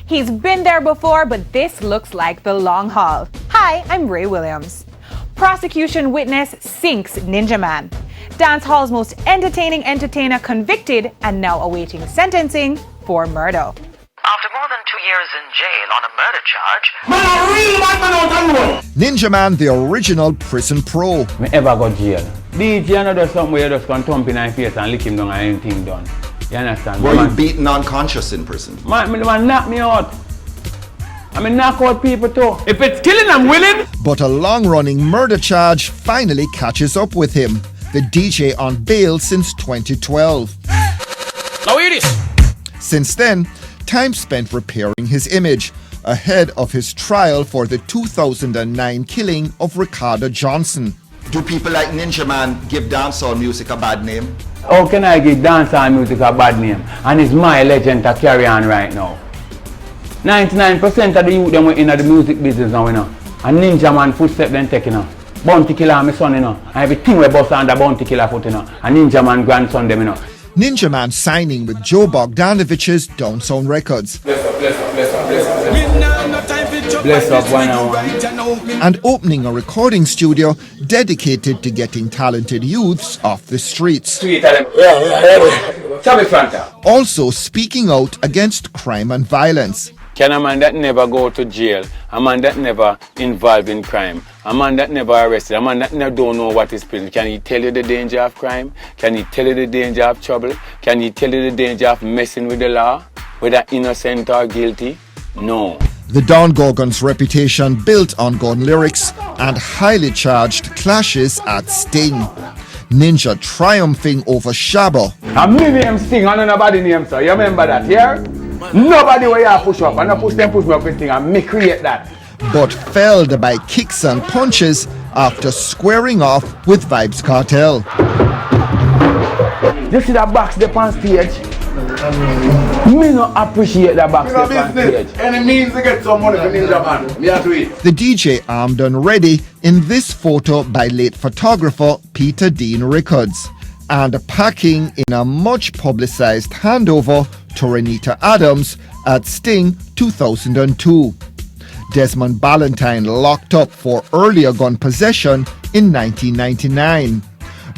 He's been there before, but this looks like the long haul. Hi, I'm Ray Williams. Prosecution witness sinks Ninja Man. Dancehall's most entertaining entertainer convicted and now awaiting sentencing for murder. After more than 2 years in jail on a murder charge, man, a real man. Ninja Man, the original prison pro. Me ever go jail. DJ no do something where you just can thump in his face and lick him down and anything done. You understand? Were you beaten unconscious in prison? Man knock me out. I mean knock out people too. If it's killing, I'm willing. But a long-running murder charge finally catches up with him. The DJ on bail since 2012. Now hear this. Since then, time spent repairing his image ahead of his trial for the 2009 killing of Ricardo Johnson. Do people like Ninja Man give dancehall music a bad name? How can I give dancehall music a bad name? And it's my legend to carry on right now. 99% of the youth them in the music business now, you know. And Ninja Man footstep then taking you know. Bounty Killer my son, you know. And everything we bust under Bounty Killer foot, you know. And Ninja Man grandson them, you know. Ninja Man signing with Joe Bogdanovich's Downsound Records. Bless up 101. And opening a recording studio dedicated to getting talented youths off the streets. Also speaking out against crime and violence. Can a man that never go to jail, a man that never involved in crime, a man that never arrested, a man that never don't know what is prison, can he tell you the danger of crime? Can he tell you the danger of trouble? Can he tell you the danger of messing with the law, whether innocent or guilty? No. The Don Gorgon's reputation built on gun lyrics and highly charged clashes at Sting. Ninja triumphing over Shabba. A me name Sting and nobody name sir. You remember that, yeah? Nobody will you push up and I push me up with Sting and me create that. But felled by kicks and punches after squaring off with Vybz Kartel. You see that box there on stage? Me no appreciate that box there on stage. Any means to get some money for Ninja Man. Me have to eat. The DJ armed and ready in this photo by late photographer Peter Dean Rickards, and packing in a much publicized handover to Renita Adams at Sting 2002. Desmond Ballantyne locked up for earlier gun possession in 1999,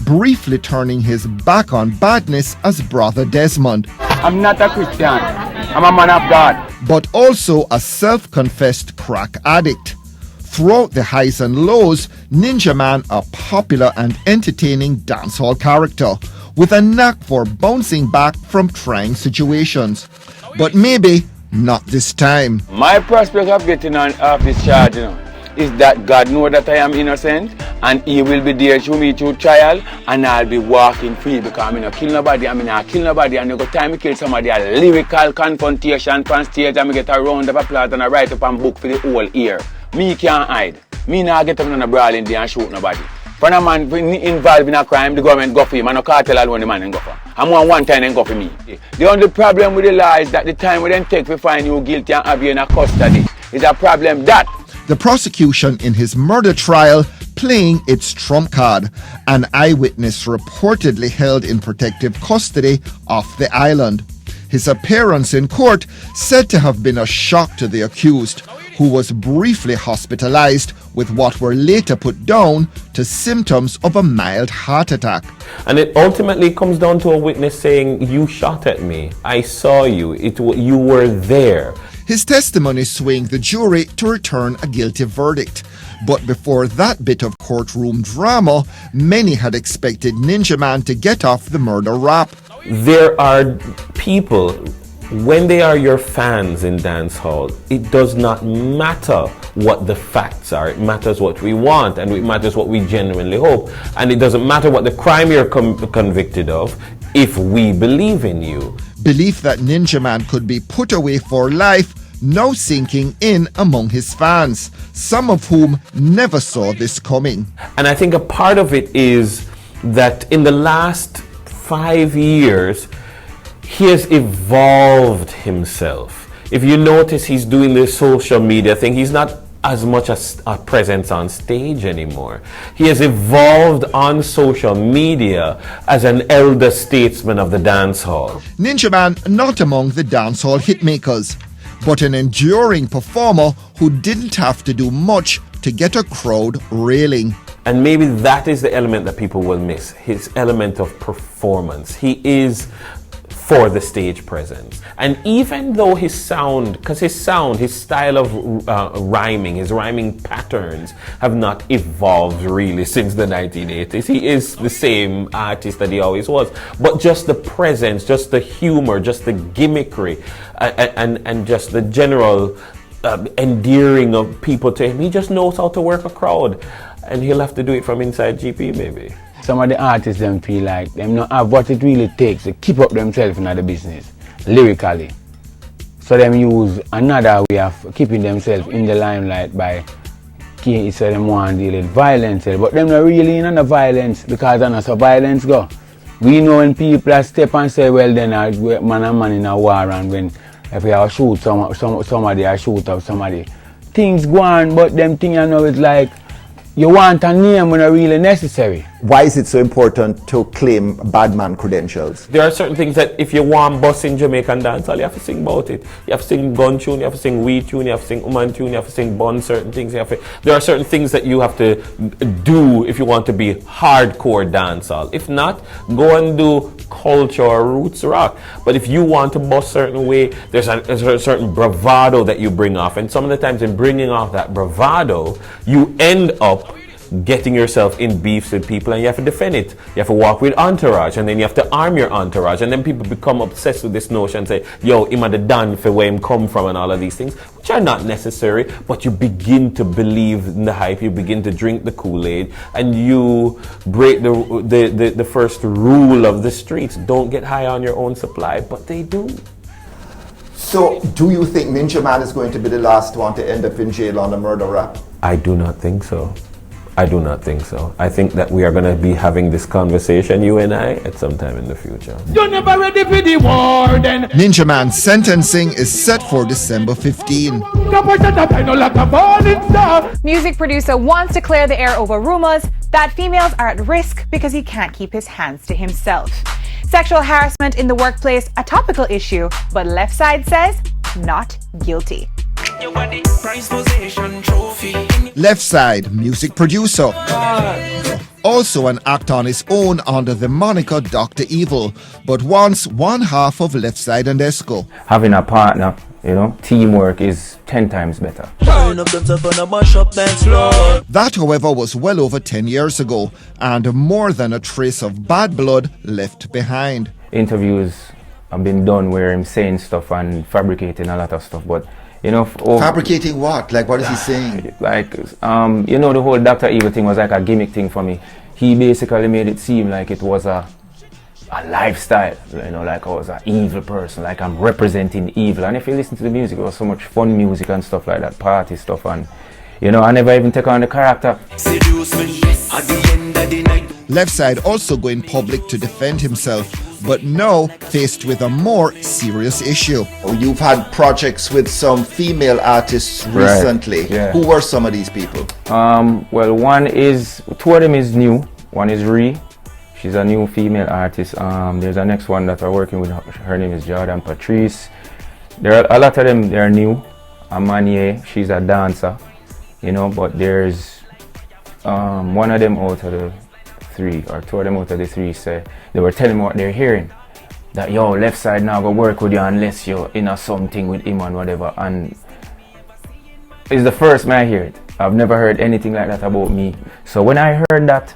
briefly turning his back on badness as Brother Desmond. I'm not a Christian. I'm a man of God. But also a self-confessed crack addict. Throughout the highs and lows, Ninja Man a popular and entertaining dancehall character with a knack for bouncing back from trying situations. But maybe not this time. My prospect of getting off this charge, you know, is that God knows that I am innocent and He will be there to me through trial and I'll be walking free because I'm not kill nobody, kill nobody, and you go time to kill somebody, a lyrical confrontation from stage and I get a round of applause and I write up and book for the whole year. Me can't hide. Me not get up in a brawl in there and shoot nobody. When a man involved in a crime, the government go for him and no cartel alone the man and go for. I'm one time and go for me. The only problem with the law is that the time we then take to find you guilty and have you in a custody is a problem that the prosecution in his murder trial playing its trump card, an eyewitness reportedly held in protective custody off the island. His appearance in court said to have been a shock to the accused, who was briefly hospitalized with what were later put down to symptoms of a mild heart attack. And it ultimately comes down to a witness saying, "You shot at me. I saw you. You were there." His testimony swaying the jury to return a guilty verdict. But before that bit of courtroom drama, many had expected Ninja Man to get off the murder rap. There are people, when they are your fans in dancehall, it does not matter what the facts are. It matters what we want, and it matters what we genuinely hope. And it doesn't matter what the crime you're convicted of if we believe in you. Belief that Ninja Man could be put away for life now sinking in among his fans, some of whom never saw this coming. And I think a part of it is that in the last 5 years, he has evolved himself. If you notice, he's doing this social media thing. He's not as much as a presence on stage anymore. He has evolved on social media as an elder statesman of the dancehall. Ninja Man not among the dancehall hitmakers, but an enduring performer who didn't have to do much to get a crowd reeling. And maybe that is the element that people will miss, his element of performance. He is for the stage presence. And even though his sound, because his style of rhyming, his rhyming patterns have not evolved really since the 1980s. He is the same artist that he always was. But just the presence, just the humor, just the gimmickry, and just the general endearing of people to him, he just knows how to work a crowd. And he'll have to do it from inside GP maybe. Some of the artists them feel like them not have what it really takes to keep up themselves in the business, lyrically. So them use another way of keeping themselves in the limelight by so them want to deal with violence. But them not really in the violence because that's how violence go. We know when people step and say, well then man and man in a war, and when if you have shoot somebody or shoot up somebody, things go on, but them things I know it's like you want a name when it's really necessary. Why is it so important to claim bad man credentials? There are certain things that if you want bust in Jamaican dancehall, you have to sing about it. You have to sing gun tune, you have to sing weed tune, you have to sing woman tune, you have to sing bun certain things. There are certain things that you have to do if you want to be hardcore dancehall. If not, go and do culture or roots rock. But if you want to bust certain way, there's a certain bravado that you bring off. And some of the times in bringing off that bravado, you end up getting yourself in beefs with people, and you have to defend it. You have to walk with entourage, and then you have to arm your entourage, and then people become obsessed with this notion and say, yo, him a the done for where him come from and all of these things, which are not necessary, but you begin to believe in the hype, you begin to drink the Kool-Aid, and you break the first rule of the streets. Don't get high on your own supply, but they do. So, do you think Ninja Man is going to be the last one to end up in jail on a murder rap? I do not think so. I do not think so. I think that we are going to be having this conversation, you and I, at some time in the future. You're never ready for the war, then. Ninja Man's sentencing is set for December 15. Music producer wants to clear the air over rumors that females are at risk because he can't keep his hands to himself. Sexual harassment in the workplace, a topical issue, but Left Side says not guilty. Left Side, music producer. Also an act on his own under the moniker Dr. Evil, but once one half of Left Side and Esco. Having a partner, you know, teamwork is 10 times better. That, however, was well over 10 years ago, and more than a trace of bad blood left behind. Interviews have been done where I'm saying stuff and fabricating a lot of stuff, but you know, fabricating what? Like, what is he saying? Like, you know, the whole Dr. Evil thing was like a gimmick thing for me. He basically made it seem like it was a lifestyle, you know, like I was an evil person, like I'm representing evil. And if you listen to the music, it was so much fun music and stuff like that, party stuff, and you know, I never even take on the character. Left Side also going public to defend himself, but now faced with a more serious issue. You've had projects with some female artists recently. Right, yeah. Who were some of these people? Well, two of them is new. One is Ree. She's a new female artist. There's a next one that we're working with. Her name is Jordan Patrice. There are a lot of them. They're new. Amanye, she's a dancer, you know. But there's one of them out of the three, or two of them out of the three, say they were telling me what they're hearing. That yo, Left Side now go work with you unless you're in a something with him and whatever. And it's the first time I hear it. I've never heard anything like that about me. So when I heard that,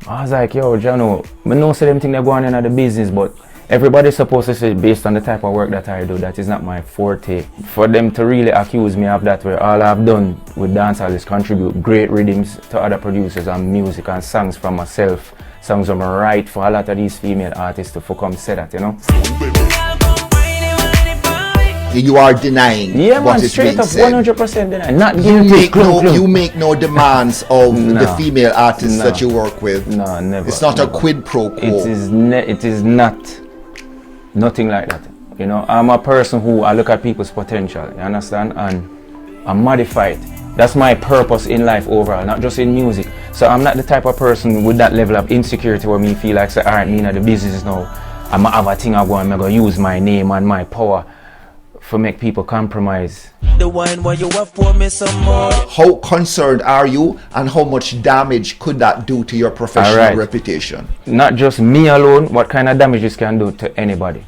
I was like, yo, Jano, I know say them thing they're going in the business, but everybody's supposed to say based on the type of work that I do, that is not my forte. For them to really accuse me of that, where all I've done with dancehall is contribute great rhythms to other producers and music and songs from myself, songs from my right for a lot of these female artists to come say that, you know. You are denying what is being said. 100% denying. Not guilty. You make no demands of the female artists that you work with. No, never. It's not never. A quid pro quo. It is not. Nothing like that. You know, I'm a person who I look at people's potential. You understand? And I modify it. That's my purpose in life overall, not just in music. So I'm not the type of person with that level of insecurity where me feel like, say, alright, me in the business now, I'm gonna have a thing I go and I'm gonna use my name and my power for make people compromise. The wine where you have for me some more. How concerned are you, and how much damage could that do to your professional Alright. reputation? Not just me alone, what kind of damage this can do to anybody.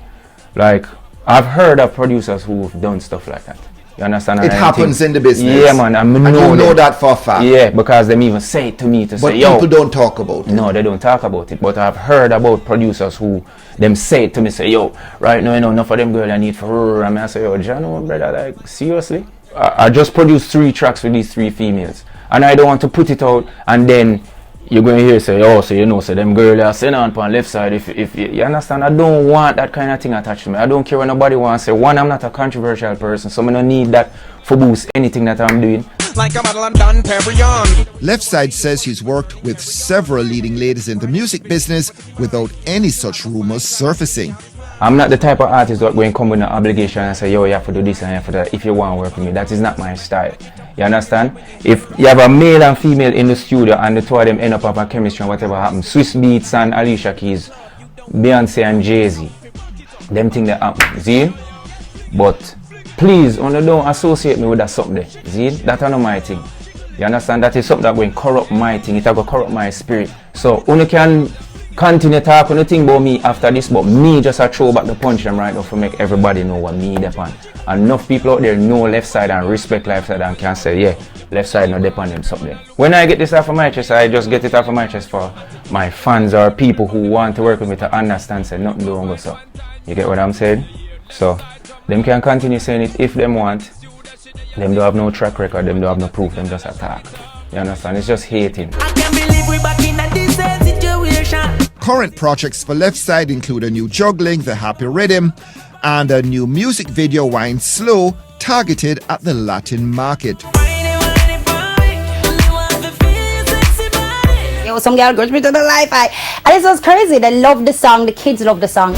Like, I've heard of producers who've done stuff like that. You understand? It And I happens think- in the business. Yeah, man. And you know them. that for a fact. Yeah, because them even say it to me to But say, yo. people don't talk about it. No, they don't talk about it. But I've heard about producers who them say it to me, say, yo, right now, you know, enough of them girl I need for her. And I say, yo, John, brother, like, seriously? I just produced 3 tracks with these 3 females. And I don't want to put it out and then you're going to hear say, oh, so you know, so them girl are sitting on left side. If you understand, I don't want that kind of thing attached to me. I don't care what nobody wants to say. One, I'm not a controversial person, so I don't need that for boost anything that I'm doing. Like a model I'm done, Perry on. Left Side says he's worked with several leading ladies in the music business without any such rumors surfacing. I'm not the type of artist that going to come with an obligation and say, yo, you have to do this and you have to do that if you want to work with me. That is not my style. You understand? If you have a male and female in the studio and the two of them end up having chemistry and whatever happens, Swiss Beats and Alicia Keys, Beyonce and Jay-Z, them things that happen. See? But please, only don't associate me with that something there. See? That's not my thing. You understand? That is something that will corrupt my thing. It will corrupt my spirit. So, only can continue talking the thing about me after this, but me just a throw back the punch them right now to make everybody know what me depend. Enough people out there know Left Side and respect Left Side and can say, yeah, Left Side no depend them something. When I get this off of my chest, I just get it off of my chest for my fans or people who want to work with me to understand say nothing don't go so. You get what I'm saying? So them can continue saying it if them want. Them don't have no track record, them don't have no proof, them just attack. You understand? It's just hating. I can't believe we back in this situation. Current projects for Left Side include a new Juggling, The Happy Rhythm, and a new music video, Wine Slow, targeted at the Latin market. Yo, some girl goes me to the life. And this was crazy. They love the song. The kids love the song.